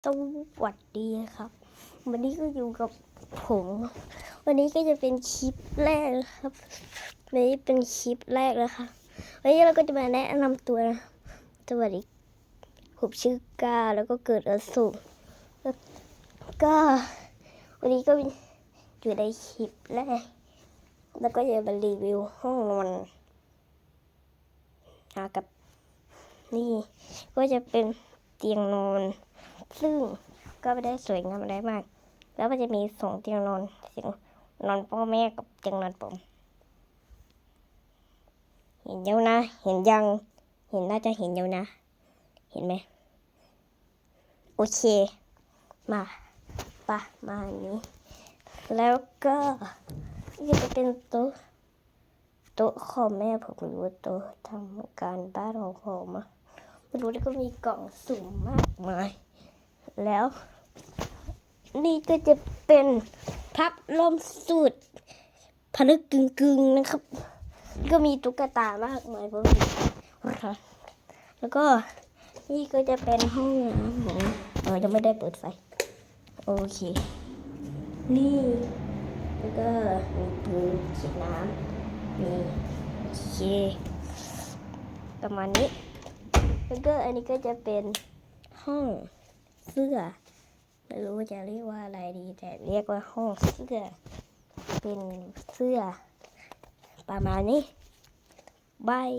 สวัสดีครับ วันนี้ก็อยู่กับผม วันนี้ก็จะเป็นคลิปแรกนะครับวันนี้เป็นคลิปแรกแล้วค่ะวันนี้เราก็จะมาแนะนำตัวสวัสดีผมชื่อกาแล้วก็เกิดวันศุกร์แล้วก็วันนี้ก็อยู่ในคลิปแรกแล้วก็จะมารีวิวห้องนอนกับนี่ก็จะเป็นเตียงนอนซึ่งก็ไม่ได้สวยงามอะไรมากแล้วมันจะมี2เตียงนอนเตียงนอนพ่อแม่กับเตียงนอนผมเห็นยังนะเห็นยังเห็นน่าจะเห็นยังนะเห็นไหมโอเคมาอันนี้แล้วก็นี่จะเป็นโต๊ะของแม่ผมหรือว่าโต๊ะทำการบ้านของผมไม่รู้แล้วก็มีกล่องสุ่มมากมายแล้วนี่ก็จะเป็นพับลมสูตรผนึกกึ่งนะครับก็มีตุ๊กตามากมายแล้วก็นี่ก็จะเป็นห้องน้ำของยังไม่ได้เปิดไฟโอเคนี่แล้วก็มีปืนฉีดน้ำมีโอเคประมาณนี้แล้วก็อันนี้ก็จะเป็นห้องเสื้อไม่รู้จะเรียกว่าอะไรดีแต่เรียกว่าห้องเสื้อเป็นเสื้อประมาณนี้บาย